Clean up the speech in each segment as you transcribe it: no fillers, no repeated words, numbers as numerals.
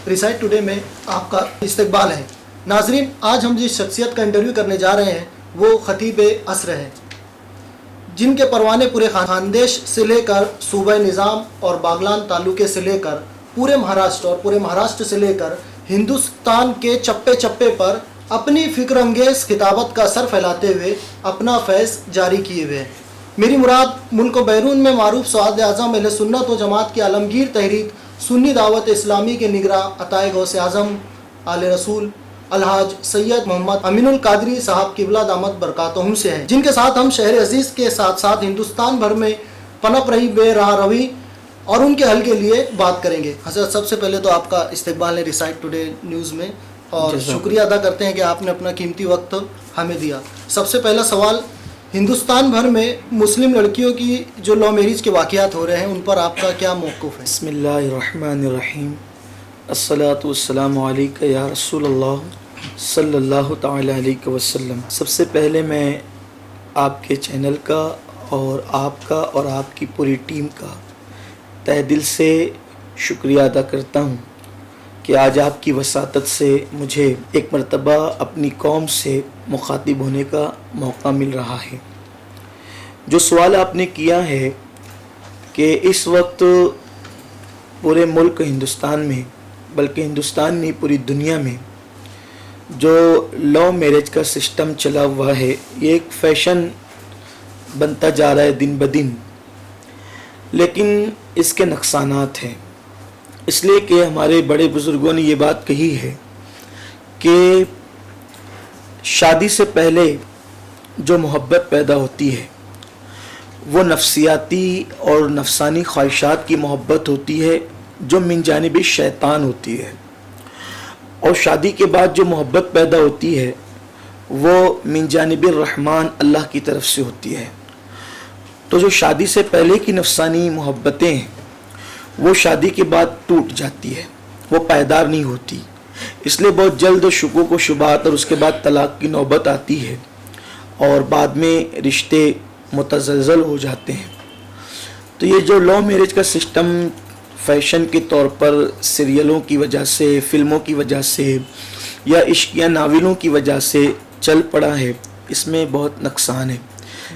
Recite today میں آپ کا استقبال ہے۔ ناظرین، آج ہم جس شخصیت کا انٹرویو کرنے جا رہے ہیں وہ خطیب عصر ہے، جن کے پروانے پورے خاندیش سے لے کر صوبہ نظام اور باغلان تعلقے سے لے کر پورے مہاراشٹر سے لے کر ہندوستان کے چپے چپے پر اپنی فکر انگیز خطابت کا سر پھیلاتے ہوئے اپنا فیض جاری کیے ہوئے ہیں۔ میری مراد ملک و بیرون میں معروف سعادت اعظم اہل سنت و جماعت کی عالمگیر تحریک سنی دعوت اسلامی کے نگراں عطائے غوث اعظم آل رسول الحاج سید محمد امین القادری صاحب قبلہ دامت برکاتہم سے ہیں، جن کے ساتھ ہم شہر عزیز کے ساتھ ساتھ ہندوستان بھر میں پنپ رہی بے راہ روی اور ان کے حل کے لیے بات کریں گے۔ حضرت، سب سے پہلے تو آپ کا استقبال ہے ریسائٹ ٹوڈے نیوز میں، اور شکریہ ادا کرتے ہیں کہ آپ نے اپنا قیمتی وقت ہمیں دیا۔ سب سے پہلا سوال، ہندوستان بھر میں مسلم لڑکیوں کی جو لو میریج کے واقعات ہو رہے ہیں ان پر آپ کا کیا موقف ہے؟ بسم اللہ الرحمن الرحیم، الصلاۃ والسلام علیک یا رسول اللہ صلی اللہ تعالی علیہ وسلم۔ سب سے پہلے میں آپ کے چینل کا اور آپ کا اور آپ کی پوری ٹیم کا تہ دل سے شکریہ ادا کرتا ہوں کہ آج آپ کی وساطت سے مجھے ایک مرتبہ اپنی قوم سے مخاطب ہونے کا موقع مل رہا ہے۔ جو سوال آپ نے کیا ہے کہ اس وقت پورے ملک ہندوستان میں، بلکہ ہندوستان نہیں پوری دنیا میں جو لو میرج کا سسٹم چلا ہوا ہے، یہ ایک فیشن بنتا جا رہا ہے دن بدن، لیکن اس کے نقصانات ہیں۔ اس لیے کہ ہمارے بڑے بزرگوں نے یہ بات کہی ہے کہ شادی سے پہلے جو محبت پیدا ہوتی ہے وہ نفسیاتی اور نفسانی خواہشات کی محبت ہوتی ہے جو من جانب شیطان ہوتی ہے، اور شادی کے بعد جو محبت پیدا ہوتی ہے وہ من جانب الرحمن اللہ کی طرف سے ہوتی ہے۔ تو جو شادی سے پہلے کی نفسانی محبتیں ہیں وہ شادی کے بعد ٹوٹ جاتی ہے، وہ پائیدار نہیں ہوتی، اس لیے بہت جلد شکوک و شبہات اور اس کے بعد طلاق کی نوبت آتی ہے اور بعد میں رشتے متزلزل ہو جاتے ہیں۔ تو یہ جو لو میرج کا سسٹم فیشن کے طور پر سیریلوں کی وجہ سے، فلموں کی وجہ سے یا عشقیہ ناولوں کی وجہ سے چل پڑا ہے، اس میں بہت نقصان ہے۔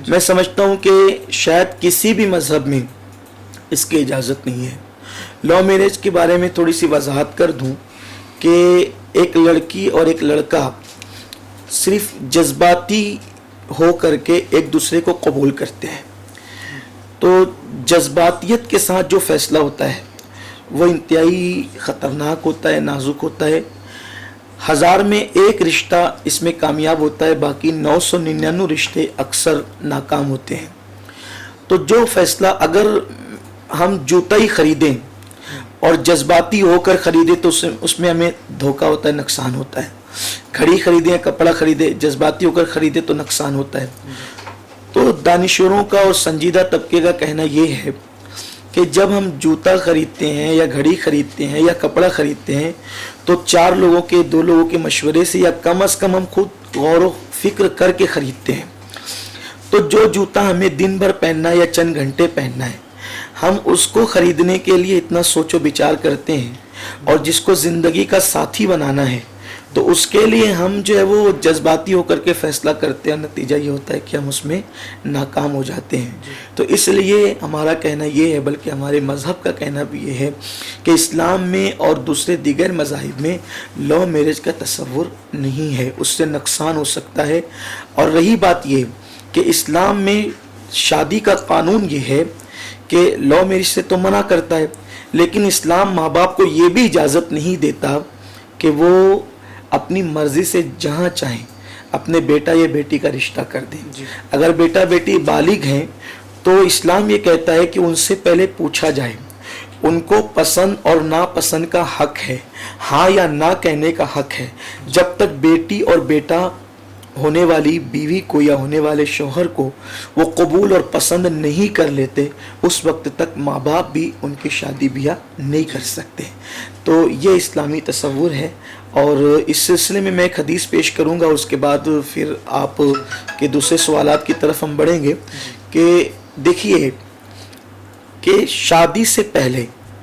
میں سمجھتا ہوں کہ شاید کسی بھی مذہب میں اس کی اجازت نہیں ہے۔ لو میرج کے بارے میں تھوڑی سی وضاحت کر دوں کہ ایک لڑکی اور ایک لڑکا صرف جذباتی ہو کر کے ایک دوسرے کو قبول کرتے ہیں، تو جذباتیت کے ساتھ جو فیصلہ ہوتا ہے وہ انتہائی خطرناک ہوتا ہے، نازک ہوتا ہے۔ 1000 میں ایک رشتہ اس میں کامیاب ہوتا ہے، باقی 999 رشتے اکثر ناکام ہوتے ہیں۔ تو جو فیصلہ، اگر ہم جوتا ہی خریدیں اور جذباتی ہو کر خریدیں تو اس میں ہمیں دھوکہ ہوتا ہے، نقصان ہوتا ہے۔ گھڑی خریدیں، کپڑا خریدیں، جذباتی ہو کر خریدیں تو نقصان ہوتا ہے۔ تو دانشوروں کا اور سنجیدہ طبقے کا کہنا یہ ہے کہ جب ہم جوتا خریدتے ہیں یا گھڑی خریدتے ہیں یا کپڑا خریدتے ہیں تو 4 لوگوں کے 2 لوگوں کے مشورے سے یا کم از کم ہم خود غور و فکر کر کے خریدتے ہیں۔ تو جو جوتا ہمیں دن بھر پہننا ہے یا چند گھنٹے پہننا ہے، ہم اس کو خریدنے کے لیے اتنا سوچ و بچار کرتے ہیں، اور جس کو زندگی کا ساتھی بنانا ہے تو اس کے لیے ہم جو ہے وہ جذباتی ہو کر کے فیصلہ کرتے ہیں، نتیجہ یہ ہوتا ہے کہ ہم اس میں ناکام ہو جاتے ہیں۔ تو اس لیے ہمارا کہنا یہ ہے، بلکہ ہمارے مذہب کا کہنا بھی یہ ہے کہ اسلام میں اور دوسرے دیگر مذاہب میں لو میرج کا تصور نہیں ہے، اس سے نقصان ہو سکتا ہے۔ اور رہی بات یہ کہ اسلام میں شادی کا قانون یہ ہے کہ لو میرج سے تو منع کرتا ہے، لیکن اسلام ماں باپ کو یہ بھی اجازت نہیں دیتا کہ وہ اپنی مرضی سے جہاں چاہیں اپنے بیٹا یا بیٹی کا رشتہ کر دیں۔ اگر بیٹا بیٹی بالغ ہیں تو اسلام یہ کہتا ہے کہ ان سے پہلے پوچھا جائے، ان کو پسند اور ناپسند کا حق ہے، ہاں یا نہ کہنے کا حق ہے۔ جب تک بیٹی اور بیٹا ہونے والی بیوی کو یا ہونے والے شوہر کو وہ قبول اور پسند نہیں کر لیتے، اس وقت تک ماں باپ بھی ان کی شادی بیاہ نہیں کر سکتے۔ تو یہ اسلامی تصور ہے، اور اس سلسلے میں ایک حدیث پیش کروں گا، اس کے بعد پھر آپ کے دوسرے سوالات کی طرف ہم بڑھیں گے۔ کہ دیکھیے کہ شادی سے پہلے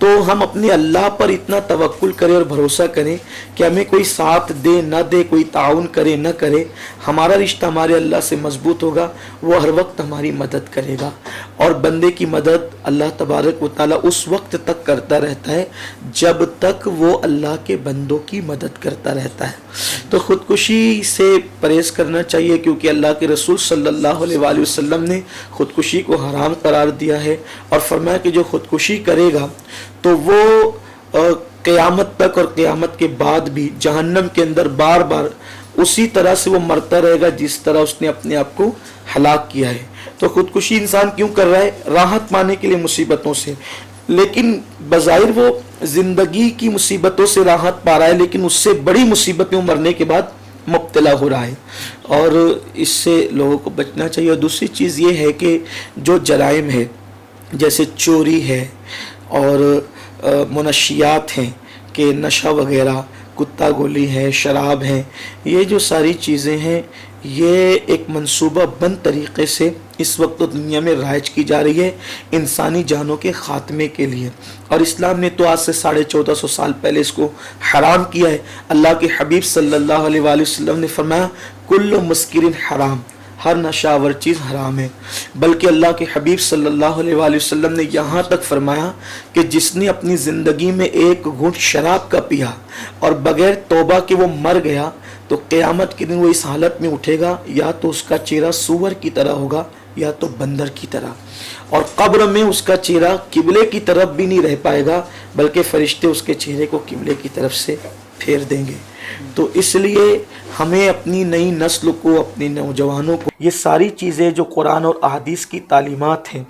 تو ہم اپنے اللہ پر اتنا توکل کریں اور بھروسہ کریں کہ ہمیں کوئی ساتھ دے نہ دے، کوئی تعاون کرے نہ کرے، ہمارا رشتہ ہمارے اللہ سے مضبوط ہوگا، وہ ہر وقت ہماری مدد کرے گا۔ اور بندے کی مدد اللہ تبارک و تعالیٰ اس وقت تک کرتا رہتا ہے جب تک وہ اللہ کے بندوں کی مدد کرتا رہتا ہے۔ تو خودکشی سے پرہیز کرنا چاہیے، کیونکہ اللہ کے رسول صلی اللہ علیہ وآلہ وسلم نے خودکشی کو حرام قرار دیا ہے، اور فرمایا کہ جو خودکشی کرے گا تو وہ قیامت تک اور قیامت کے بعد بھی جہنم کے اندر بار بار اسی طرح سے وہ مرتا رہے گا جس طرح اس نے اپنے آپ کو ہلاک کیا ہے۔ تو خودکشی انسان کیوں کر رہا ہے؟ راحت پانے کے لیے مصیبتوں سے، لیکن بظاہر وہ زندگی کی مصیبتوں سے راحت پا رہا ہے، لیکن اس سے بڑی مصیبتیں مرنے کے بعد مبتلا ہو رہا ہے، اور اس سے لوگوں کو بچنا چاہیے۔ اور دوسری چیز یہ ہے کہ جو جرائم ہے جیسے چوری ہے اور منشیات ہیں کہ نشہ وغیرہ، کتا گولی ہے، شراب ہے، یہ جو ساری چیزیں ہیں یہ ایک منصوبہ بند طریقے سے اس وقت دنیا میں رائج کی جا رہی ہے انسانی جانوں کے خاتمے کے لیے، اور اسلام نے تو آج سے 1450 سال پہلے اس کو حرام کیا ہے۔ اللہ کے حبیب صلی اللہ علیہ وآلہ وسلم نے فرمایا کل مسکر حرام، ہر نشاور چیز حرام ہے، بلکہ اللہ کے حبیب صلی اللہ علیہ وآلہ وسلم نے یہاں تک فرمایا کہ جس نے اپنی زندگی میں ایک گھونٹ شراب کا پیا اور بغیر توبہ کے وہ مر گیا تو قیامت کے دن وہ اس حالت میں اٹھے گا، یا تو اس کا چہرہ سور کی طرح ہوگا یا تو بندر کی طرح، اور قبر میں اس کا چہرہ قبلے کی طرف بھی نہیں رہ پائے گا، بلکہ فرشتے اس کے چہرے کو قبلے کی طرف سے پھیر دیں گے۔ تو اس لیے ہمیں اپنی نئی نسل کو، اپنی نوجوانوں کو یہ ساری چیزیں جو قرآن اور احادیث کی تعلیمات ہیں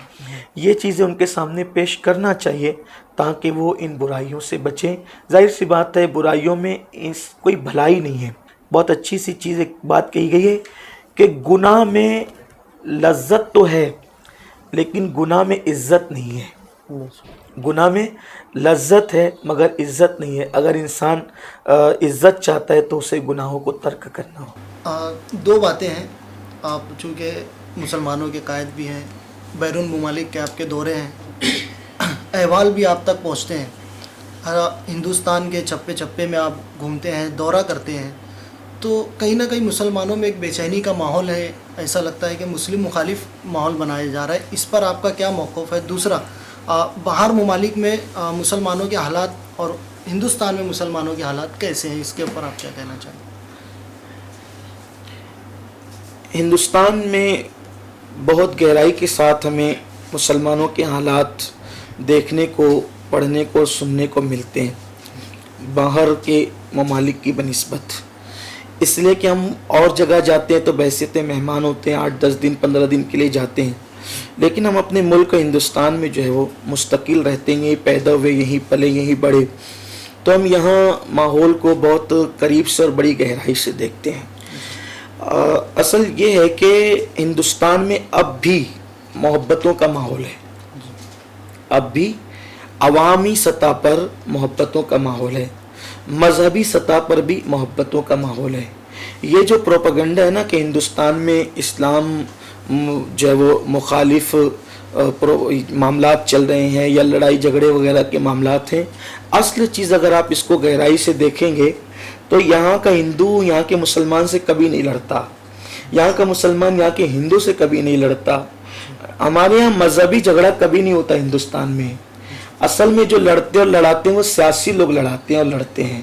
یہ چیزیں ان کے سامنے پیش کرنا چاہیے تاکہ وہ ان برائیوں سے بچیں۔ ظاہر سی بات ہے برائیوں میں کوئی بھلائی نہیں ہے۔ بہت اچھی سی چیز ایک بات کہی گئی ہے کہ گناہ میں لذت تو ہے لیکن گناہ میں عزت نہیں ہے۔ گناہ میں لذت ہے مگر عزت نہیں ہے۔ اگر انسان عزت چاہتا ہے تو اسے گناہوں کو ترک کرنا ہو۔ دو باتیں ہیں، آپ چونکہ مسلمانوں کے قائد بھی ہیں، بیرون ممالک کے آپ کے دورے ہیں، احوال بھی آپ تک پہنچتے ہیں، ہندوستان کے چپے چپے میں آپ گھومتے ہیں، دورہ کرتے ہیں، تو کہیں نہ کہیں مسلمانوں میں ایک بے چینی کا ماحول ہے، ایسا لگتا ہے کہ مسلم مخالف ماحول بنایا جا رہا ہے۔ اس پر آپ کا کیا موقف ہے؟ دوسرا، باہر ممالک میں مسلمانوں کے حالات اور ہندوستان میں مسلمانوں کے حالات کیسے ہیں، اس کے اوپر آپ کیا کہنا چاہیں؟ ہندوستان میں بہت گہرائی کے ساتھ ہمیں مسلمانوں کے حالات دیکھنے کو، پڑھنے کو، سننے کو ملتے ہیں باہر کے ممالک کی بنسبت، اس لیے کہ ہم اور جگہ جاتے ہیں تو بحیثیت مہمان ہوتے ہیں، 8-10 دن 15 دن کے لیے جاتے ہیں، لیکن ہم اپنے ملک ہندوستان میں جو ہے وہ مستقل رہتے ہیں، پیدا ہوئے یہیں پلے یہیں بڑے، تو ہم یہاں ماحول کو بہت قریب سے اور بڑی گہرائی سے دیکھتے ہیں۔ اصل یہ ہے کہ ہندوستان میں اب بھی محبتوں کا ماحول ہے، اب بھی عوامی سطح پر محبتوں کا ماحول ہے، مذہبی سطح پر بھی محبتوں کا ماحول ہے۔ یہ جو پروپیگنڈا ہے نا کہ ہندوستان میں اسلام جو ہے وہ مخالف معاملات چل رہے ہیں یا لڑائی جھگڑے وغیرہ کے معاملات ہیں، اصل چیز اگر آپ اس کو گہرائی سے دیکھیں گے تو یہاں کا ہندو یہاں کے مسلمان سے کبھی نہیں لڑتا، یہاں کا مسلمان یہاں کے ہندو سے کبھی نہیں لڑتا۔ ہمارے یہاں مذہبی جھگڑا کبھی نہیں ہوتا ہندوستان میں، اصل میں جو لڑتے اور لڑاتے ہیں وہ سیاسی لوگ لڑاتے ہیں اور لڑتے ہیں۔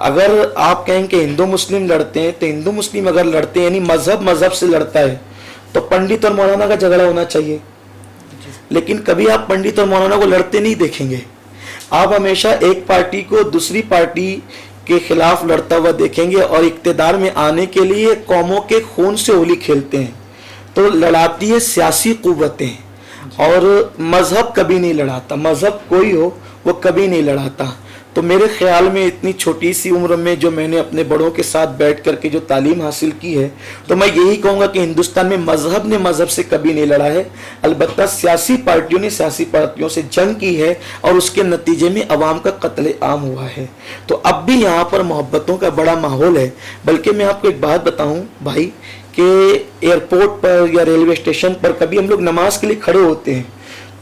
اگر آپ کہیں کہ ہندو مسلم لڑتے ہیں تو ہندو مسلم اگر لڑتے ہیں یعنی مذہب سے لڑتا ہے تو پنڈت اور مولانا کا جھگڑا ہونا چاہیے، لیکن کبھی آپ پنڈت اور مولانا کو لڑتے نہیں دیکھیں گے۔ آپ ہمیشہ ایک پارٹی کو دوسری پارٹی کے خلاف لڑتا ہوا دیکھیں گے، اور اقتدار میں آنے کے لیے قوموں کے خون سے ہولی کھیلتے ہیں۔ تو لڑاتی ہے سیاسی قوتیں، اور مذہب کبھی نہیں لڑاتا، مذہب کوئی ہو وہ کبھی نہیں لڑاتا۔ تو میرے خیال میں اتنی چھوٹی سی عمر میں جو میں نے اپنے بڑوں کے ساتھ بیٹھ کر کے جو تعلیم حاصل کی ہے، تو میں یہی کہوں گا کہ ہندوستان میں مذہب نے مذہب سے کبھی نہیں لڑا ہے، البتہ سیاسی پارٹیوں نے سیاسی پارٹیوں سے جنگ کی ہے، اور اس کے نتیجے میں عوام کا قتل عام ہوا ہے۔ تو اب بھی یہاں پر محبتوں کا بڑا ماحول ہے۔ بلکہ میں آپ کو ایک بات بتاؤں بھائی کہ ایئرپورٹ پر یا ریلوے اسٹیشن پر کبھی ہم لوگ نماز کے لیے کھڑے ہوتے ہیں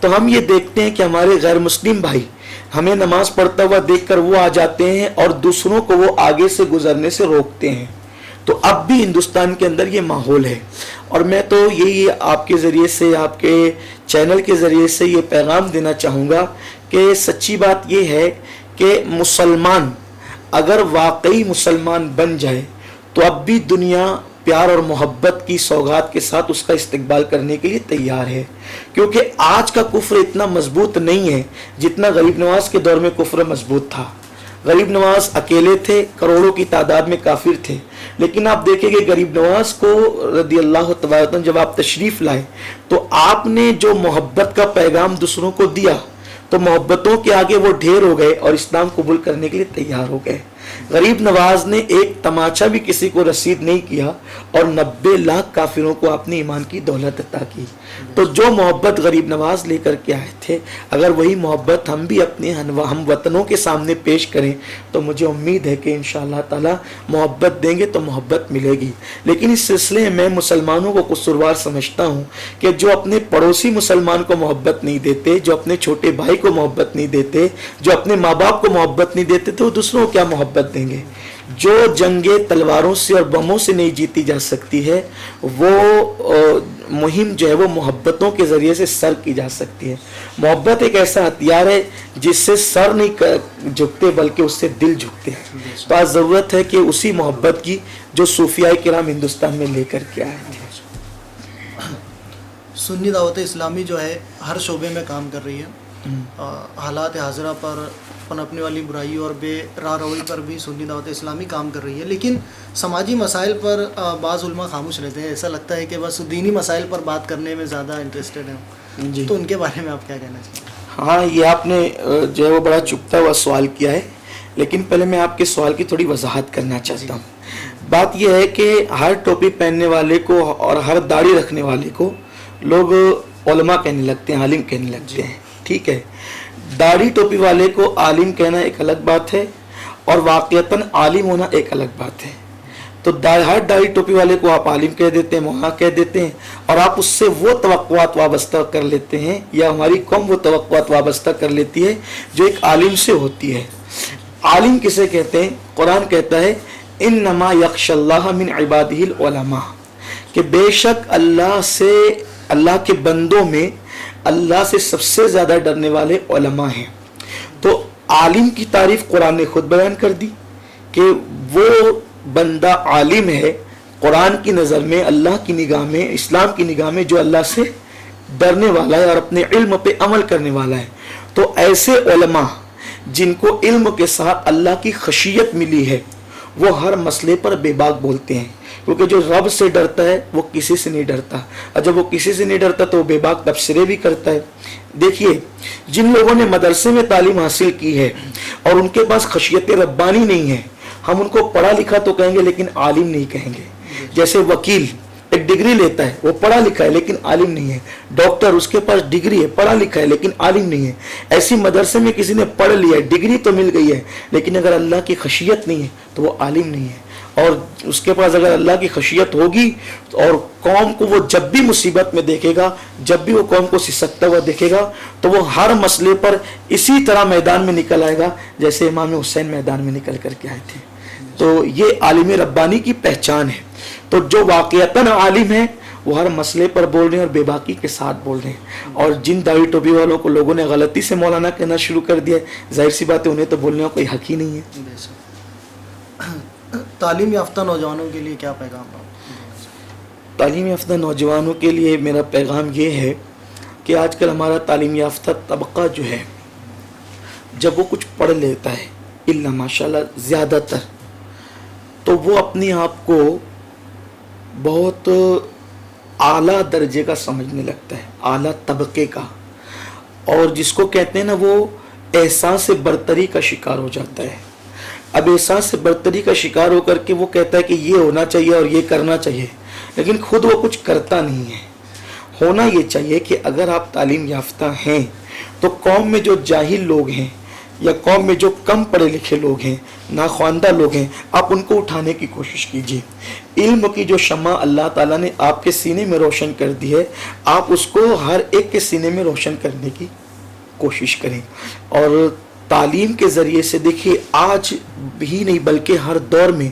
تو ہم یہ دیکھتے ہیں کہ ہمارے غیر مسلم بھائی ہمیں نماز پڑھتا ہوا دیکھ کر وہ آ جاتے ہیں اور دوسروں کو وہ آگے سے گزرنے سے روکتے ہیں. تو اب بھی ہندوستان کے اندر یہ ماحول ہے. اور میں تو یہی آپ کے ذریعے سے، آپ کے چینل کے ذریعے سے یہ پیغام دینا چاہوں گا کہ سچی بات یہ ہے کہ مسلمان اگر واقعی مسلمان بن جائے تو اب بھی دنیا پیار اور محبت کی سوغات کے ساتھ اس کا استقبال کرنے کے لیے تیار ہے. کیونکہ آج کا کفر اتنا مضبوط نہیں ہے جتنا غریب نواز کے دور میں کفر مضبوط تھا. غریب نواز اکیلے تھے، کروڑوں کی تعداد میں کافر تھے، لیکن آپ دیکھیں کہ غریب نواز کو رضی اللہ تعالیٰ عنہ جب آپ تشریف لائے تو آپ نے جو محبت کا پیغام دوسروں کو دیا تو محبتوں کے آگے وہ ڈھیر ہو گئے اور اسلام قبول کرنے کے لیے تیار ہو گئے. غریب نواز نے ایک تماچا بھی کسی کو رسید نہیں کیا اور 90 لاکھ کافروں کو اپنی ایمان کی دولت عطا کی. تو جو محبت غریب نواز لے کر کے آئے تھے، اگر وہی محبت ہم بھی اپنے ہم وطنوں کے سامنے پیش کریں تو مجھے امید ہے کہ انشاءاللہ تعالی محبت دیں گے تو محبت ملے گی. لیکن اس سلسلے میں مسلمانوں کو قصوروار سمجھتا ہوں کہ جو اپنے پڑوسی مسلمان کو محبت نہیں دیتے، جو اپنے چھوٹے بھائی کو محبت نہیں دیتے، جو اپنے ماں باپ کو محبت نہیں دیتے، تو وہ دوسروں کو کیا محبت دیں گے. جو جنگیں تلواروں سے اور بموں سے نہیں جیتی جا سکتی ہے، وہ مہم جو ہے وہ محبتوں کے ذریعے سے سر کی جا سکتی ہے. محبت ایک ایسا ہتھیار ہے جس سے سر نہیں جھکتے بلکہ اس سے دل جھکتے ہیں. تو آج ضرورت ہے کہ اسی محبت کی جو صوفیاء کرام ہندوستان میں لے کر کے آئے تھے. سنی دعوت اسلامی جو ہے ہر شعبے میں کام کر رہی ہے. حالات حاضرہ پر پنپنے والی برائیوں اور بے راہ روی پر بھی سنی دعوت اسلامی کام کر رہی ہے، لیکن سماجی مسائل پر بعض علماء خاموش رہتے ہیں. ایسا لگتا ہے کہ بس دینی مسائل پر بات کرنے میں زیادہ انٹرسٹڈ ہیں. جی، تو ان کے بارے میں آپ کیا کہنا چاہیں؟ ہاں، یہ آپ نے جو ہے وہ بڑا چپتا ہوا سوال کیا ہے، لیکن پہلے میں آپ کے سوال کی تھوڑی وضاحت کرنا چاہتا ہوں. بات یہ ہے کہ ہر ٹوپی پہننے والے کو اور ہر داڑھی رکھنے والے کو لوگ علماء کہنے لگتے ہیں، عالم کہنے لگتے ہیں. ٹھیک ہے، داڑھی ٹوپی والے کو عالم کہنا ایک الگ بات ہے اور واقعتاً عالم ہونا ایک الگ بات ہے. تو ہر داڑھی ٹوپی والے کو آپ عالم کہہ دیتے ہیں، مولانا کہہ دیتے ہیں، اور آپ اس سے وہ توقعات وابستہ کر لیتے ہیں یا ہماری قوم وہ توقعات وابستہ کر لیتی ہے جو ایک عالم سے ہوتی ہے. عالم کسے کہتے ہیں؟ قرآن کہتا ہے انما یخشی اللہ من عبادہ العلماء، کہ بے شک اللہ کے بندوں میں اللہ سے سب سے زیادہ ڈرنے والے علماء ہیں. تو عالم کی تعریف قرآن نے خود بیان کر دی کہ وہ بندہ عالم ہے قرآن کی نظر میں، اللہ کی نگاہ میں، اسلام کی نگاہ میں، جو اللہ سے ڈرنے والا ہے اور اپنے علم پہ عمل کرنے والا ہے. تو ایسے علماء جن کو علم کے ساتھ اللہ کی خشیت ملی ہے وہ ہر مسئلے پر بے باک بولتے ہیں، کیونکہ جو رب سے ڈرتا ہے وہ کسی سے نہیں ڈرتا، اور جب وہ کسی سے نہیں ڈرتا تو وہ بے باک تبصرے بھی کرتا ہے. دیکھیے، جن لوگوں نے مدرسے میں تعلیم حاصل کی ہے اور ان کے پاس خشیت ربانی نہیں ہے، ہم ان کو پڑھا لکھا تو کہیں گے لیکن عالم نہیں کہیں گے. جیسے وکیل ایک ڈگری لیتا ہے، وہ پڑھا لکھا ہے لیکن عالم نہیں ہے. ڈاکٹر، اس کے پاس ڈگری ہے، پڑھا لکھا ہے لیکن عالم نہیں ہے. ایسی مدرسے میں کسی نے پڑھ لیا ہے، ڈگری تو مل گئی ہے، لیکن اگر اللہ کی خشیت نہیں ہے تو وہ عالم نہیں ہے. اور اس کے پاس اگر اللہ کی خشیت ہوگی اور قوم کو وہ جب بھی مصیبت میں دیکھے گا، جب بھی وہ قوم کو سسکتا ہوا دیکھے گا، تو وہ ہر مسئلے پر اسی طرح میدان میں نکل آئے گا جیسے امام حسین میدان میں نکل کر کے آئے تھے. تو یہ عالم ربانی کی پہچان ہے. تو جو واقعتاً عالم ہے وہ ہر مسئلے پر بول رہے ہیں اور بے باکی کے ساتھ بول رہے ہیں. اور جن داڑھی ٹوپی والوں کو لوگوں نے غلطی سے مولانا کہنا شروع کر دیا ہے، ظاہر سی بات ہے انہیں تو بولنے کا کوئی حق ہی نہیں ہے. تعلیم یافتہ نوجوانوں کے لیے کیا پیغام ہے؟ تعلیم یافتہ نوجوانوں کے لیے میرا پیغام یہ ہے کہ آج کل ہمارا تعلیم یافتہ طبقہ جو ہے، جب وہ کچھ پڑھ لیتا ہے اللہ ماشاءاللہ زیادہ تر، تو وہ اپنے آپ کو بہت اعلیٰ درجے کا سمجھنے لگتا ہے، اعلیٰ طبقے کا، اور جس کو کہتے ہیں نا وہ احساس برتری کا شکار ہو جاتا ہے. اب احساس برتری کا شکار ہو کر کے وہ کہتا ہے کہ یہ ہونا چاہیے اور یہ کرنا چاہیے، لیکن خود وہ کچھ کرتا نہیں ہے. ہونا یہ چاہیے کہ اگر آپ تعلیم یافتہ ہیں تو قوم میں جو جاہل لوگ ہیں یا قوم میں جو کم پڑھے لکھے لوگ ہیں، ناخواندہ لوگ ہیں، آپ ان کو اٹھانے کی کوشش کیجیے. علم کی جو شمع اللہ تعالیٰ نے آپ کے سینے میں روشن کر دی ہے، آپ اس کو ہر ایک کے سینے میں روشن کرنے کی کوشش کریں. اور تعلیم کے ذریعے سے دیکھیے آج ہی نہیں بلکہ ہر دور میں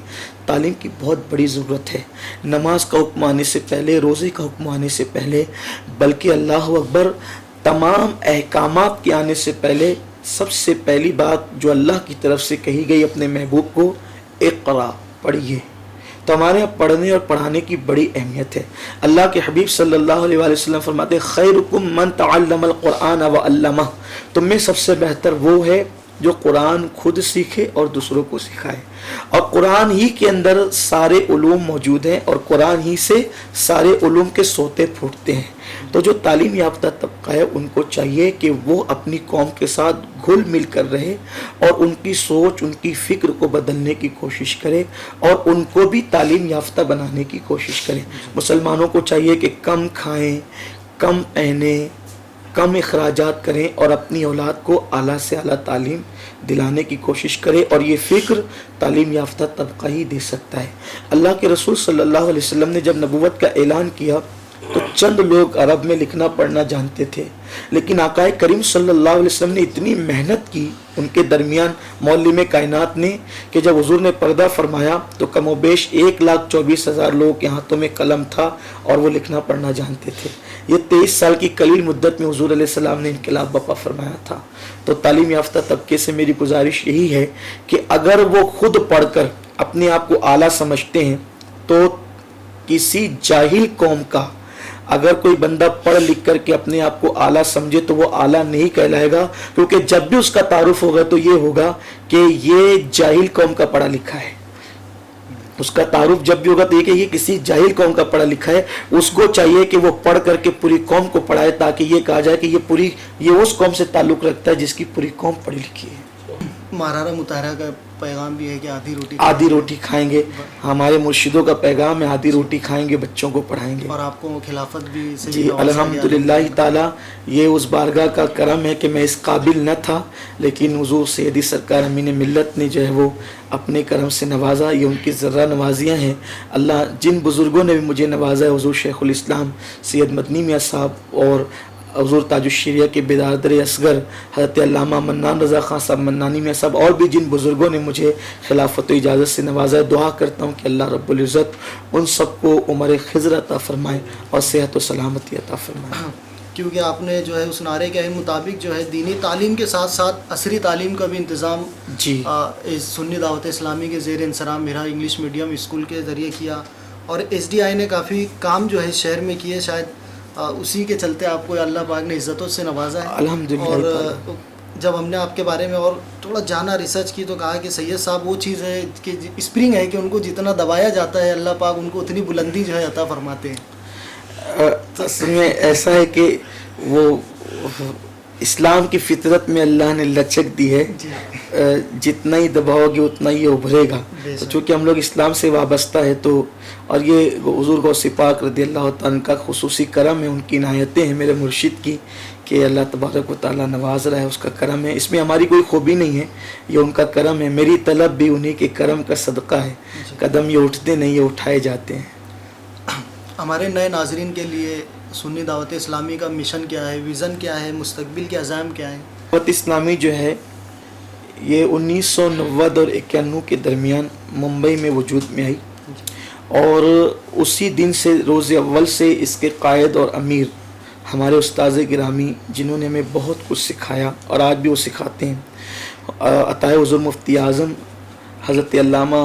تعلیم کی بہت بڑی ضرورت ہے. نماز کا حکم آنے سے پہلے، روزے کا حکم آنے سے پہلے، بلکہ اللہ اکبر تمام احکامات کے آنے سے پہلے سب سے پہلی بات جو اللہ کی طرف سے کہی گئی اپنے محبوب کو، اقرا، پڑھیے. تو ہمارے یہاں پڑھنے اور پڑھانے کی بڑی اہمیت ہے. اللہ کے حبیب صلی اللہ علیہ وآلہ وسلم فرماتے ہیں خیرکم من تعلم القرآن وعلمہ، تم میں سب سے بہتر وہ ہے جو قرآن خود سیکھے اور دوسروں کو سکھائے. اور قرآن ہی کے اندر سارے علوم موجود ہیں اور قرآن ہی سے سارے علوم کے سوتے پھوٹتے ہیں. تو جو تعلیم یافتہ طبقہ ہے ان کو چاہیے کہ وہ اپنی قوم کے ساتھ گھل مل کر رہے اور ان کی سوچ، ان کی فکر کو بدلنے کی کوشش کرے اور ان کو بھی تعلیم یافتہ بنانے کی کوشش کرے. مسلمانوں کو چاہیے کہ کم کھائیں، کم پہنیں، کم اخراجات کریں اور اپنی اولاد کو اعلیٰ سے اعلیٰ تعلیم دلانے کی کوشش کرے، اور یہ فکر تعلیم یافتہ طبقہ ہی دے سکتا ہے. اللہ کے رسول صلی اللہ علیہ وسلم نے جب نبوت کا اعلان کیا تو چند لوگ عرب میں لکھنا پڑھنا جانتے تھے، لیکن آقا کریم صلی اللہ علیہ وسلم نے اتنی محنت کی ان کے درمیان معلم کائنات نے کہ جب حضور نے پردہ فرمایا تو کم و بیش 1,24,000 لوگوں کے ہاتھوں میں قلم تھا اور وہ لکھنا پڑھنا جانتے تھے. یہ 23 سال کی قلیل مدت میں حضور علیہ السلام نے انقلاب برپا فرمایا تھا. تو تعلیم یافتہ طبقے سے میری گزارش یہی ہے کہ اگر وہ خود پڑھ کر اپنے آپ کو اعلیٰ سمجھتے ہیں تو کسی جاہل قوم کا اگر کوئی بندہ پڑھ لکھ کر کے اپنے آپ کو اعلیٰ سمجھے تو وہ اعلیٰ نہیں کہلائے گا، کیونکہ جب بھی اس کا تعارف ہوگا تو یہ ہوگا کہ یہ جاہل قوم کا پڑھا لکھا ہے. اس کا تعارف جب بھی ہوگا تو یہ کہ یہ کسی جاہل قوم کا پڑھا لکھا ہے. اس کو چاہیے کہ وہ پڑھ کر کے پوری قوم کو پڑھائے تاکہ یہ کہا جائے کہ یہ اس قوم سے تعلق رکھتا ہے جس کی پوری قوم پڑھی لکھی ہے. مہرارہ مطہرہ کا پیغام بھی ہے کہ آدھی روٹی کھائیں گے. ہمارے مرشدوں کا پیغام ہے آدھی روٹی کھائیں گے، بچوں کو پڑھائیں گے. اور آپ کو خلافت بھی جی الحمدللہ تعالی. یہ اس بارگاہ کا کرم ہے کہ میں اس قابل نہ تھا، لیکن حضور سیدی سرکار امین ملت نے جو ہے وہ اپنے کرم سے نوازا. یہ ان کی ذرہ نوازیاں ہیں. اللہ جن بزرگوں نے بھی مجھے نوازا ہے، حضور شیخ الاسلام سید مدنی میاں صاحب اور حضور تاج الشریعہ کے برادر اصغر حضرت علامہ منان رضا خان صاحب منانی میاں صاحب اور بھی جن بزرگوں نے مجھے خلافت و اجازت سے نوازا ہے. دعا کرتا ہوں کہ اللہ رب العزت ان سب کو عمر خضر عطا فرمائے اور صحت و سلامتی عطا فرمائے. کیونکہ آپ نے جو ہے اس نعرے کے مطابق جو ہے دینی تعلیم کے ساتھ ساتھ عصری تعلیم کا بھی انتظام جی سنی دعوت اسلامی کے زیر انصرام میرا انگلش میڈیم اسکول کے ذریعے کیا، اور SDI نے کافی کام جو ہے شہر میں کیے. شاید اسی کے چلتے آپ کو اللہ پاک نے عزتوں سے نوازا ہے الحمدللہ. اور جب ہم نے آپ کے بارے میں اور تھوڑا جانا، ریسرچ کی، تو کہا کہ سید صاحب وہ چیز ہے کہ اسپرنگ ہے کہ ان کو جتنا دبایا جاتا ہے اللہ پاک ان کو اتنی بلندی جو ہے عطا فرماتے ہیں. اصل میں ایسا ہے کہ وہ اسلام کی فطرت میں اللہ نے لچک دی ہے. جتنا ہی دباؤ گے اتنا ہی ابھرے گا. تو چونکہ ہم لوگ اسلام سے وابستہ ہے تو، اور یہ حضور غوث پاک رضی اللہ تعالیٰ کا خصوصی کرم ہے، ان کی عنایتیں ہیں میرے مرشد کی کہ اللہ تبارک و تعالیٰ نواز رہا ہے، اس کا کرم ہے. اس میں ہماری کوئی خوبی نہیں ہے، یہ ان کا کرم ہے. میری طلب بھی انہی کے کرم کا صدقہ ہے. قدم یہ اٹھتے نہیں، یہ اٹھائے جاتے ہیں. ہمارے نئے ناظرین کے لیے سنی دعوت اسلامی کا مشن کیا ہے، ویژن کیا ہے، مستقبل کے عزائم کیا ہیں؟ دعوت اسلامی جو ہے یہ 1990 اور 91 کے درمیان ممبئی میں وجود میں آئی، اور اسی دن سے روز اول سے اس کے قائد اور امیر ہمارے استاذ گرامی جنہوں نے ہمیں بہت کچھ سکھایا اور آج بھی وہ سکھاتے ہیں، عطائے حضور مفتی اعظم حضرت علامہ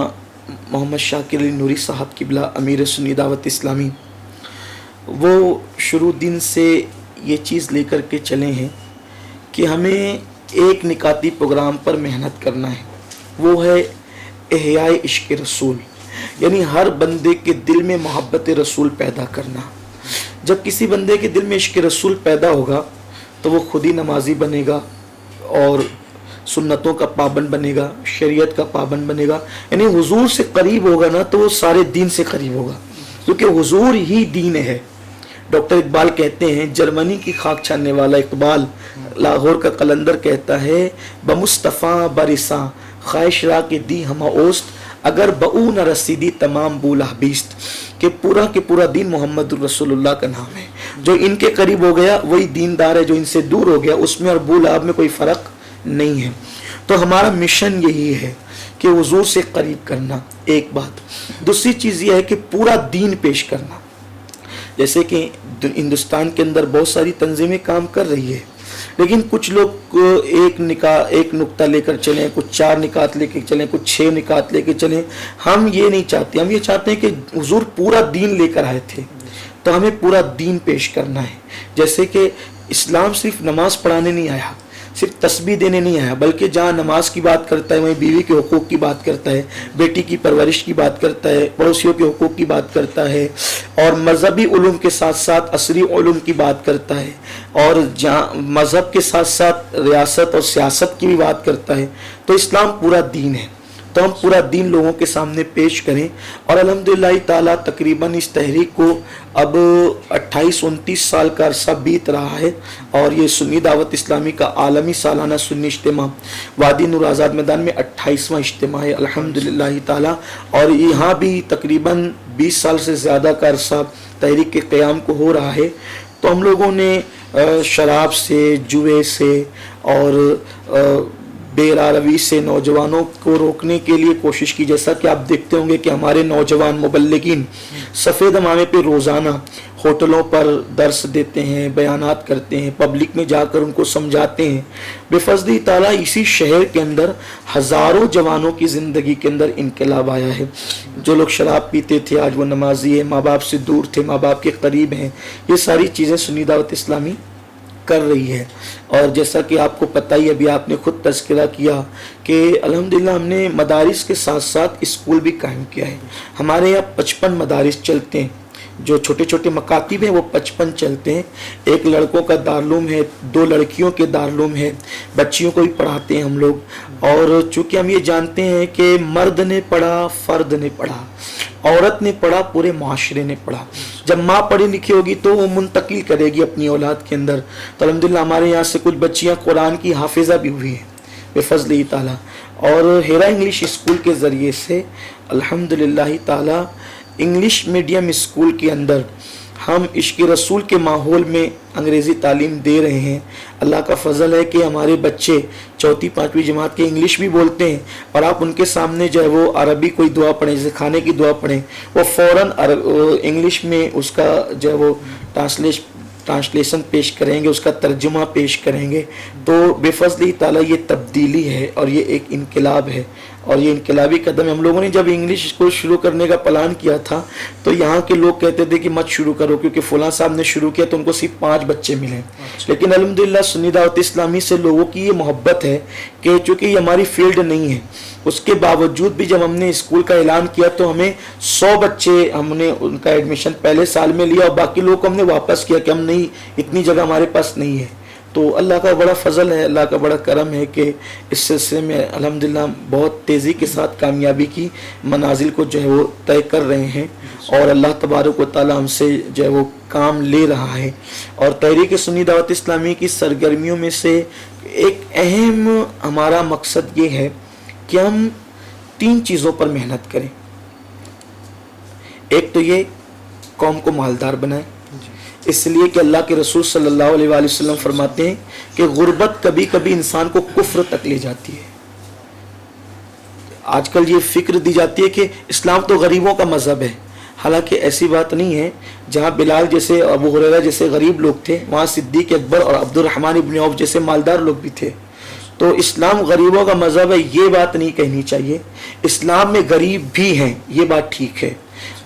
محمد شاکر علی نوری صاحب قبلہ امیر سنی دعوت اسلامی، وہ شروع دن سے یہ چیز لے کر کے چلے ہیں کہ ہمیں ایک نکاتی پروگرام پر محنت کرنا ہے، وہ ہے احیاء عشق رسول، یعنی ہر بندے کے دل میں محبت رسول پیدا کرنا. جب کسی بندے کے دل میں عشق رسول پیدا ہوگا تو وہ خود ہی نمازی بنے گا اور سنتوں کا پابند بنے گا، شریعت کا پابند بنے گا. یعنی حضور سے قریب ہوگا نا تو وہ سارے دین سے قریب ہوگا، کیونکہ حضور ہی دین ہے. ڈاکٹر اقبال کہتے ہیں، جرمنی کی خاک چھاننے والا اقبال لاہور کا قلندر کہتا ہے، بمصطفیٰ برساں خواہش را کے دی ہما اوست، اگر بہو نہ رسیدی تمام بولہ بیست، کہ پورا دین محمد رسول اللہ کا نام ہے. جو ان کے قریب ہو گیا وہی دیندار ہے، جو ان سے دور ہو گیا اس میں اور بولہب میں کوئی فرق نہیں ہے. تو ہمارا مشن یہی ہے کہ حضور سے قریب کرنا، ایک بات. دوسری چیز یہ ہے کہ پورا دین پیش کرنا. جیسے کہ ہندوستان کے اندر بہت ساری تنظیمیں کام کر رہی ہے، لیکن کچھ لوگ ایک نقطہ لے کر چلیں، کچھ 4 نکات لے کے چلیں، کچھ 6 نکات لے کے چلیں. ہم یہ نہیں چاہتے، ہم یہ چاہتے ہیں کہ حضور پورا دین لے کر آئے تھے، تو ہمیں پورا دین پیش کرنا ہے. جیسے کہ اسلام صرف نماز پڑھانے نہیں آیا، صرف تسبیح دینے نہیں آیا، بلکہ جہاں نماز کی بات کرتا ہے وہیں بیوی کے حقوق کی بات کرتا ہے، بیٹی کی پرورش کی بات کرتا ہے، پڑوسیوں کے حقوق کی بات کرتا ہے، اور مذہبی علوم کے ساتھ ساتھ عصری علوم کی بات کرتا ہے، اور جہاں مذہب کے ساتھ ساتھ ریاست اور سیاست کی بھی بات کرتا ہے. تو اسلام پورا دین ہے، تو ہم پورا دین لوگوں کے سامنے پیش کریں. اور الحمدللہ تعالیٰ تقریباً اس تحریک کو اب 28-29 سال کا عرصہ بیت رہا ہے، اور یہ سنی دعوت اسلامی کا عالمی سالانہ سنی اجتماع وادی نور آزاد میدان میں 28واں اجتماع ہے الحمدللہ تعالیٰ. اور یہاں بھی تقریباً 20 سال سے زیادہ کا عرصہ تحریک کے قیام کو ہو رہا ہے. تو ہم لوگوں نے شراب سے، جوئے سے اور بے راہ سے نوجوانوں کو روکنے کے لیے کوشش کی. جیسا کہ آپ دیکھتے ہوں گے کہ ہمارے نوجوان مبلغین سفید امامے پہ روزانہ ہوٹلوں پر درس دیتے ہیں، بیانات کرتے ہیں، پبلک میں جا کر ان کو سمجھاتے ہیں. بے فضل تعالیٰ اسی شہر کے اندر ہزاروں جوانوں کی زندگی کے اندر انقلاب آیا ہے. جو لوگ شراب پیتے تھے آج وہ نمازی ہیں، ماں باپ سے دور تھے ماں باپ کے قریب ہیں. یہ ساری چیزیں سنی دعوت اسلامی کر رہی ہے. اور جیسا کہ آپ کو پتہ ہی، ابھی آپ نے خود تذکرہ کیا کہ الحمدللہ ہم نے مدارس کے ساتھ ساتھ اسکول بھی قائم کیا ہے. ہمارے یہاں 55 مدارس چلتے ہیں، جو چھوٹے چھوٹے مکاتب ہیں وہ 55 چلتے ہیں. ایک لڑکوں کا دارالعلوم ہے، 2 لڑکیوں کے دارالعلوم ہے، بچیوں کو بھی پڑھاتے ہیں ہم لوگ. اور چونکہ ہم یہ جانتے ہیں کہ مرد نے پڑھا فرد نے پڑھا، عورت نے پڑھا پورے معاشرے نے پڑھا. جب ماں پڑھی لکھی ہوگی تو وہ منتقل کرے گی اپنی اولاد کے اندر. تو الحمدللہ ہمارے یہاں سے کچھ بچیاں قرآن کی حافظہ بھی ہوئی ہیں بے فضل تعالیٰ. اور ہیرا انگلش اسکول کے ذریعے سے الحمدللہ تعالیٰ انگلش میڈیم اسکول کے اندر ہم عشق رسول کے ماحول میں انگریزی تعلیم دے رہے ہیں. اللہ کا فضل ہے کہ ہمارے بچے 4th-5ویں جماعت کے انگلش بھی بولتے ہیں، اور آپ ان کے سامنے جو ہے وہ عربی کوئی دعا پڑھیں، جیسے کھانے کی دعا پڑھیں، وہ فوراً انگلش میں اس کا جو ہے وہ ٹرانسلیشن پیش کریں گے، اس کا ترجمہ پیش کریں گے. تو بے فضل تعالیٰ یہ تبدیلی ہے اور یہ ایک انقلاب ہے، اور یہ انقلابی قدم ہے. ہم لوگوں نے جب انگلش اسکول شروع کرنے کا پلان کیا تھا تو یہاں کے لوگ کہتے تھے کہ مت شروع کرو، کیونکہ فلاں صاحب نے شروع کیا تو ان کو صرف 5 بچے ملے. لیکن الحمدللہ سنی دعوت اسلامی سے لوگوں کی یہ محبت ہے کہ چونکہ یہ ہماری فیلڈ نہیں ہے، اس کے باوجود بھی جب ہم نے اسکول کا اعلان کیا تو ہمیں 100 بچے ہم نے ان کا ایڈمیشن پہلے سال میں لیا، اور باقی لوگوں کو ہم نے واپس کیا کہ ہم نہیں، اتنی جگہ ہمارے پاس نہیں ہے. تو اللہ کا بڑا فضل ہے، اللہ کا بڑا کرم ہے کہ اس سلسلے میں الحمدللہ بہت تیزی کے ساتھ کامیابی کی منازل کو جو ہے وہ طے کر رہے ہیں، اور اللہ تبارک و تعالی ہم سے جو ہے وہ کام لے رہا ہے. اور تحریک سنی دعوت اسلامی کی سرگرمیوں میں سے ایک اہم ہمارا مقصد یہ ہے کہ ہم 3 چیزوں پر محنت کریں. ایک تو یہ قوم کو مالدار بنائیں، اس لیے کہ اللہ کے رسول صلی اللہ علیہ وآلہ وسلم فرماتے ہیں کہ غربت کبھی کبھی انسان کو کفر تک لے جاتی ہے. آج کل یہ فکر دی جاتی ہے کہ اسلام تو غریبوں کا مذہب ہے، حالانکہ ایسی بات نہیں ہے. جہاں بلال جیسے، ابو ہریرہ جیسے غریب لوگ تھے، وہاں صدیق اکبر اور عبد الرحمن ابن عوف جیسے مالدار لوگ بھی تھے. تو اسلام غریبوں کا مذہب ہے یہ بات نہیں کہنی چاہیے. اسلام میں غریب بھی ہیں، یہ بات ٹھیک ہے،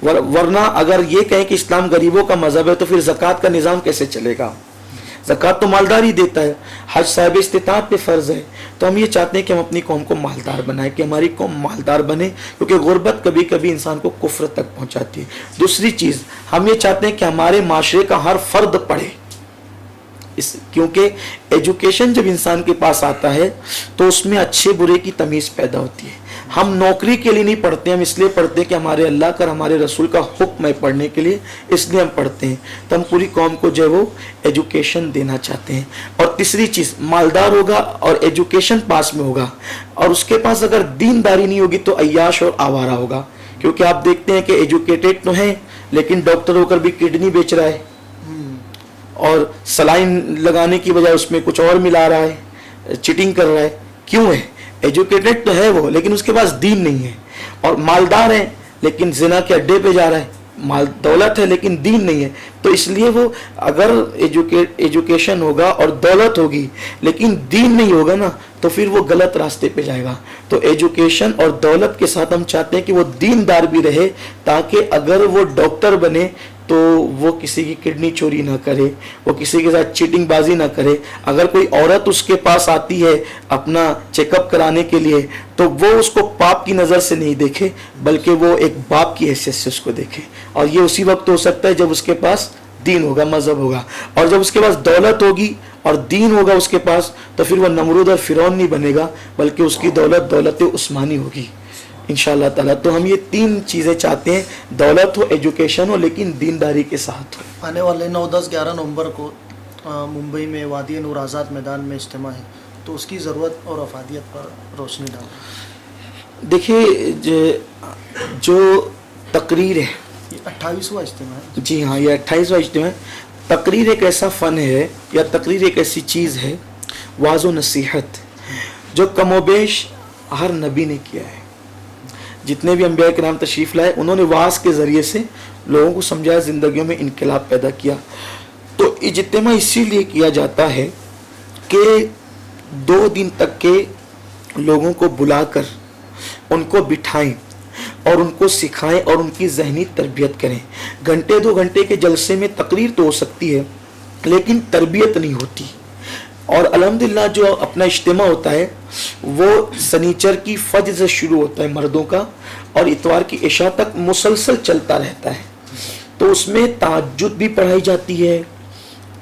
ورنہ اگر یہ کہیں کہ اسلام غریبوں کا مذہب ہے تو پھر زکوٰۃ کا نظام کیسے چلے گا؟ زکوٰۃ تو مالدار ہی دیتا ہے، حج صاحب استطاعت پہ فرض ہے. تو ہم یہ چاہتے ہیں کہ ہم اپنی قوم کو مالدار بنائیں، کہ ہماری قوم مالدار بنے، کیونکہ غربت کبھی کبھی انسان کو کفر تک پہنچاتی ہے. دوسری چیز ہم یہ چاہتے ہیں کہ ہمارے معاشرے کا ہر فرد پڑھے، کیونکہ ایجوکیشن جب انسان کے پاس آتا ہے تو اس میں اچھے برے کی تمیز پیدا ہوتی ہے. ہم نوکری کے لیے نہیں پڑھتے، ہم اس لیے پڑھتے ہیں کہ ہمارے اللہ کا اور ہمارے رسول کا حکم ہے پڑھنے کے لیے، اس لیے ہم پڑھتے ہیں. تو ہم پوری قوم کو جو ہے وہ ایجوکیشن دینا چاہتے ہیں. اور تیسری چیز، مالدار ہوگا اور ایجوکیشن پاس میں ہوگا، اور اس کے پاس اگر دینداری نہیں ہوگی تو عیاش اور آوارہ ہوگا. کیونکہ آپ دیکھتے ہیں کہ ایجوکیٹڈ تو ہیں لیکن ڈاکٹر ہو کر بھی کڈنی بیچ رہا ہے، اور سلائن لگانے کی بجائے اس میں کچھ اور ملا رہا ہے، چیٹنگ کر رہا ہے. کیوں ہے؟ ایجوکیٹڈ تو ہے وہ لیکن اس کے پاس دین نہیں ہے، اور مالدار ہے لیکن زنا کے اڈے پہ جا رہا ہے، مال دولت ہے لیکن دین نہیں ہے. تو اس لیے وہ اگر ایجوکیشن ہوگا اور دولت ہوگی لیکن دین نہیں ہوگا نا تو پھر وہ غلط راستے پہ جائے گا. تو ایجوکیشن اور دولت کے ساتھ ہم چاہتے ہیں کہ وہ دیندار بھی رہے، تاکہ اگر وہ ڈاکٹر بنے تو وہ کسی کی کڈنی چوری نہ کرے، وہ کسی کے ساتھ چیٹنگ بازی نہ کرے. اگر کوئی عورت اس کے پاس آتی ہے اپنا چیک اپ کرانے کے لیے تو وہ اس کو پاپ کی نظر سے نہیں دیکھے بلکہ وہ ایک باپ کی حیثیت سے اس کو دیکھے. اور یہ اسی وقت ہو سکتا ہے جب اس کے پاس دین ہوگا، مذہب ہوگا. اور جب اس کے پاس دولت ہوگی اور دین ہوگا اس کے پاس تو پھر وہ نمرود اور فرعون نہیں بنے گا بلکہ اس کی دولت دولت عثمانی ہوگی انشاءاللہ تعالیٰ. تو ہم یہ 3 چیزیں چاہتے ہیں، دولت ہو، ایجوکیشن ہو، لیکن دینداری کے ساتھ ہو. آنے والے 9, 10, 11 نومبر کو ممبئی میں وادی نور آزاد میدان میں اجتماع ہے، تو اس کی ضرورت اور افادیت پر روشنی ڈالیں. دیکھیے جو تقریر ہے، یہ 28واں اجتماع ہے. جی ہاں، یہ 28واں اجتماع ہے. تقریر ایک ایسا فن ہے یا تقریر ایک ایسی چیز ہے، واعظ و نصیحت، جو کم و بیش ہر نبی نے کیا ہے. جتنے بھی انبیاء کرام تشریف لائے انہوں نے واعظ کے ذریعے سے لوگوں کو سمجھایا، زندگیوں میں انقلاب پیدا کیا. تو اجتماع اسی لیے کیا جاتا ہے کہ 2 دن تک کے لوگوں کو بلا کر ان کو بٹھائیں اور ان کو سکھائیں اور ان کی ذہنی تربیت کریں. گھنٹے 2 گھنٹے کے جلسے میں تقریر تو ہو سکتی ہے لیکن تربیت نہیں ہوتی. اور الحمدللہ جو اپنا اجتماع ہوتا ہے وہ سنیچر کی فجر سے شروع ہوتا ہے مردوں کا اور اتوار کی عشاء تک مسلسل چلتا رہتا ہے. تو اس میں تہجد بھی پڑھائی جاتی ہے،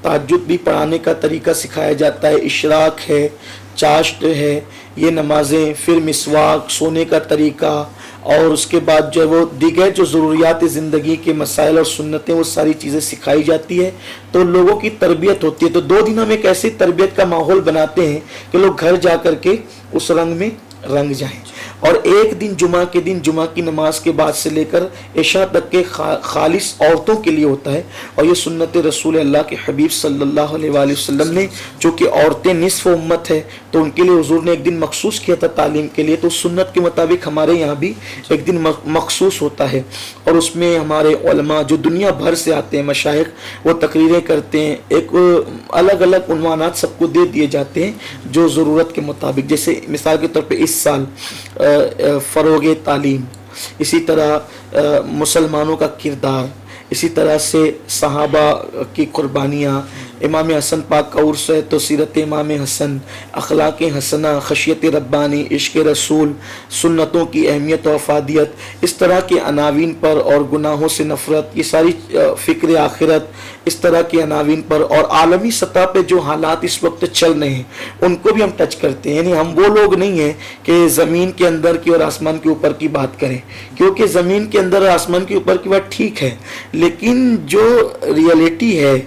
تہجد بھی پڑھانے کا طریقہ سکھایا جاتا ہے، اشراق ہے، چاشت ہے، یہ نمازیں، پھر مسواک، سونے کا طریقہ، اور اس کے بعد جو ہے وہ دیگر جو ضروریات زندگی کے مسائل اور سنتیں وہ ساری چیزیں سکھائی جاتی ہے. تو لوگوں کی تربیت ہوتی ہے. تو 2 دن ہم ایک ایسی تربیت کا ماحول بناتے ہیں کہ لوگ گھر جا کر کے اس رنگ میں رنگ جائیں. اور ایک دن جمعہ کے دن جمعہ کی نماز کے بعد سے لے کر عشاء تک کے خالص عورتوں کے لیے ہوتا ہے. اور یہ سنت رسول اللہ کے حبیب صلی اللہ علیہ وآلہ وسلم نے، چونکہ عورتیں نصف امت ہے تو ان کے لیے حضور نے ایک دن مخصوص کیا تھا تعلیم کے لیے. تو سنت کے مطابق ہمارے یہاں بھی ایک دن مخصوص ہوتا ہے اور اس میں ہمارے علماء جو دنیا بھر سے آتے ہیں، مشائخ، وہ تقریریں کرتے ہیں. ایک الگ الگ عنوانات سب کو دے دیے جاتے ہیں جو ضرورت کے مطابق. جیسے مثال کے طور پہ اس سال فروغ تعلیم، اسی طرح مسلمانوں کا کردار، اسی طرح سے صحابہ کی قربانیاں، امام حسن پاک کا عرس ہے تو سیرت امام حسن، اخلاق حسنہ، خشیت ربانی، عشق رسول، سنتوں کی اہمیت و افادیت، اس طرح کے عناوین پر، اور گناہوں سے نفرت، یہ ساری فکر آخرت، اس طرح کے عناوین پر، اور عالمی سطح پہ جو حالات اس وقت چل رہے ہیں ان کو بھی ہم ٹچ کرتے ہیں. یعنی ہم وہ لوگ نہیں ہیں کہ زمین کے اندر کی اور آسمان کے اوپر کی بات کریں، کیونکہ زمین کے اندر اور آسمان کے اوپر کی بات ٹھیک ہے لیکن جو ریئلٹی ہے،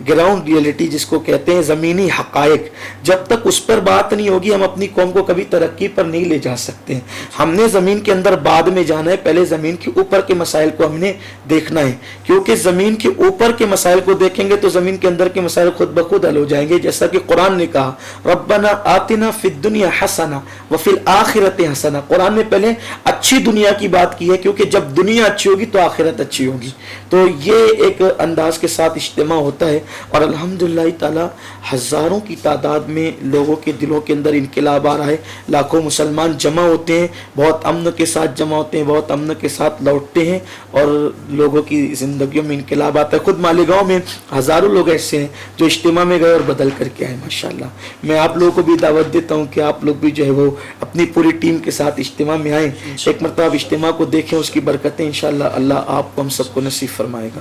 گراؤنڈ ریئلٹی جس کو کہتے ہیں، زمینی حقائق، جب تک اس پر بات نہیں ہوگی ہم اپنی قوم کو کبھی ترقی پر نہیں لے جا سکتے. ہم نے زمین کے اندر بعد میں جانا ہے، پہلے زمین کے اوپر کے مسائل کو ہم نے دیکھنا ہے. کیونکہ زمین کے اوپر کے مسائل کو دیکھیں گے تو زمین کے اندر کے مسائل خود بخود حل ہو جائیں گے. جیسا کہ قرآن نے کہا، ربنا آتنا فی الدنیا حسنہ وفی الآخرۃ حسنہ. قرآن نے پہلے اچھی دنیا کی بات کی ہے کیونکہ جب دنیا اچھی ہوگی تو آخرت اچھی ہوگی. تو یہ ایک انداز کے ساتھ اجتماع ہوتا ہے اور الحمدللہ تعالی ہزاروں کی تعداد میں لوگوں کے دلوں کے اندر انقلاب آ رہا ہے. لاکھوں مسلمان جمع ہوتے ہیں، بہت امن کے ساتھ جمع ہوتے ہیں، بہت امن کے ساتھ لوٹتے ہیں اور لوگوں کی زندگیوں میں انقلاب آتا ہے. خود مالیگاؤں میں ہزاروں لوگ ایسے ہیں جو اجتماع میں گئے اور بدل کر کے آئے. ماشاءاللہ میں آپ لوگوں کو بھی دعوت دیتا ہوں کہ آپ لوگ بھی جو ہے وہ اپنی پوری ٹیم کے ساتھ اجتماع میں آئیں، ایک مرتبہ اجتماع کو دیکھیں، اس کی برکتیں انشاءاللہ اللہ آپ کو ہم سب کو نصیب فرمائے گا.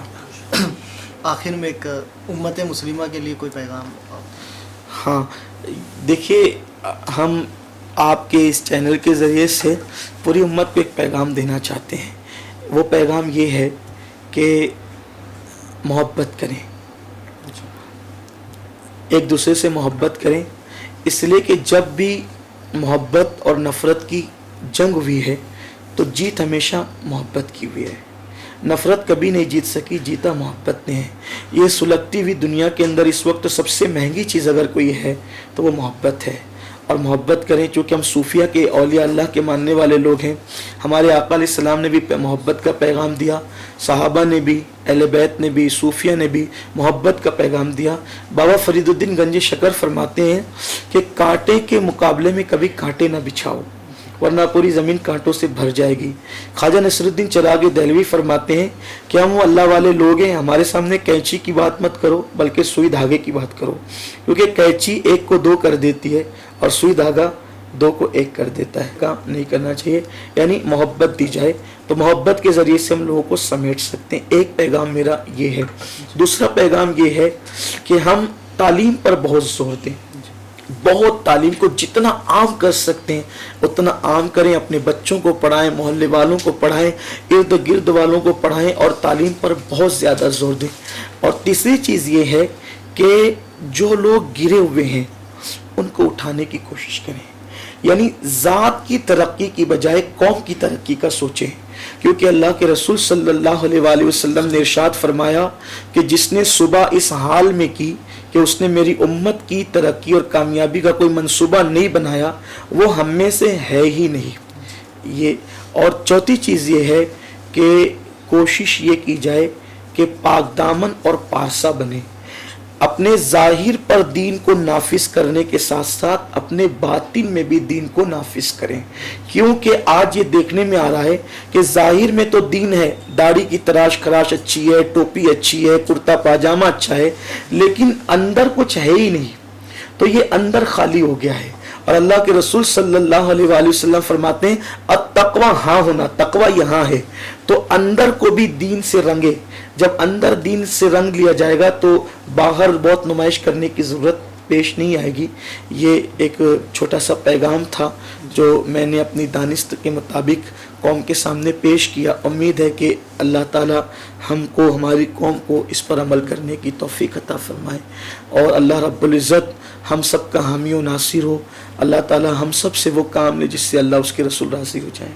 آخر میں ایک امت مسلمہ کے لیے کوئی پیغام؟ ہاں دیکھیے، ہم آپ کے اس چینل کے ذریعے سے پوری امت کو ایک پیغام دینا چاہتے ہیں. وہ پیغام یہ ہے کہ محبت کریں، ایک دوسرے سے محبت کریں، اس لیے کہ جب بھی محبت اور نفرت کی جنگ ہوئی ہے تو جیت ہمیشہ محبت کی ہوئی ہے. نفرت کبھی نہیں جیت سکی، جیتا محبت نے ہے. یہ سلگتی ہوئی دنیا کے اندر اس وقت سب سے مہنگی چیز اگر کوئی ہے تو وہ محبت ہے. اور محبت کریں, چونکہ ہم صوفیہ کے اولیاء اللہ کے ماننے والے لوگ ہیں. ہمارے آقا علیہ السلام نے بھی محبت کا پیغام دیا, صحابہ نے بھی, اہل بیت نے بھی, صوفیہ نے بھی محبت کا پیغام دیا. بابا فرید الدین گنج شکر فرماتے ہیں کہ کانٹے کے مقابلے میں کبھی کانٹے نہ بچھاؤ ورنہ پوری زمین کانٹوں سے بھر جائے گی. خواجہ نصر الدین چراغ دہلوی فرماتے ہیں کہ ہم وہ اللہ والے لوگ ہیں, ہمارے سامنے کینچی کی بات مت کرو بلکہ سوئی دھاگے کی بات کرو, کیونکہ کینچی ایک کو دو کر دیتی ہے اور سوئی دھاگا دو کو ایک کر دیتا ہے. کام نہیں کرنا چاہیے, یعنی محبت دی جائے تو محبت کے ذریعے سے ہم لوگوں کو سمیٹ سکتے ہیں. ایک پیغام میرا یہ ہے. دوسرا پیغام یہ ہے کہ ہم تعلیم پر بہت زور دیں, بہت تعلیم کو جتنا عام کر سکتے ہیں اتنا عام کریں. اپنے بچوں کو پڑھائیں, محلے والوں کو پڑھائیں, ارد گرد والوں کو پڑھائیں اور تعلیم پر بہت زیادہ زور دیں. اور تیسری چیز یہ ہے کہ جو لوگ گرے ہوئے ہیں ان کو اٹھانے کی کوشش کریں, یعنی ذات کی ترقی کی بجائے قوم کی ترقی کا سوچیں, کیونکہ اللہ کے رسول صلی اللہ علیہ وآلہ وسلم نے ارشاد فرمایا کہ جس نے صبح اس حال میں کی کہ اس نے میری امت کی ترقی اور کامیابی کا کوئی منصوبہ نہیں بنایا وہ ہم میں سے ہے ہی نہیں. یہ اور چوتھی چیز یہ ہے کہ کوشش یہ کی جائے کہ پاک دامن اور پارسا بنے, اپنے ظاہر پر دین کو نافذ کرنے کے ساتھ ساتھ اپنے باطن میں بھی دین کو نافذ کریں. کیونکہ آج یہ دیکھنے میں آ رہا ہے کہ ظاہر میں تو دین ہے, داڑھی کی تراش خراش اچھی ہے, ٹوپی اچھی ہے, کرتا پاجامہ اچھا ہے, لیکن اندر کچھ ہے ہی نہیں, تو یہ اندر خالی ہو گیا ہے. اور اللہ کے رسول صلی اللہ علیہ وآلہ وسلم فرماتے ہیں التقوی ہاں ہونا, تقوی یہاں ہے. تو اندر کو بھی دین سے رنگے, جب اندر دین سے رنگ لیا جائے گا تو باہر بہت نمائش کرنے کی ضرورت پیش نہیں آئے گی. یہ ایک چھوٹا سا پیغام تھا جو میں نے اپنی دانست کے مطابق قوم کے سامنے پیش کیا. امید ہے کہ اللہ تعالی ہم کو, ہماری قوم کو اس پر عمل کرنے کی توفیق عطا فرمائے اور اللہ رب العزت ہم سب کا حامی و ناصر ہو. اللہ تعالی ہم سب سے وہ کام لے جس سے اللہ اس کے رسول راضی ہو جائیں.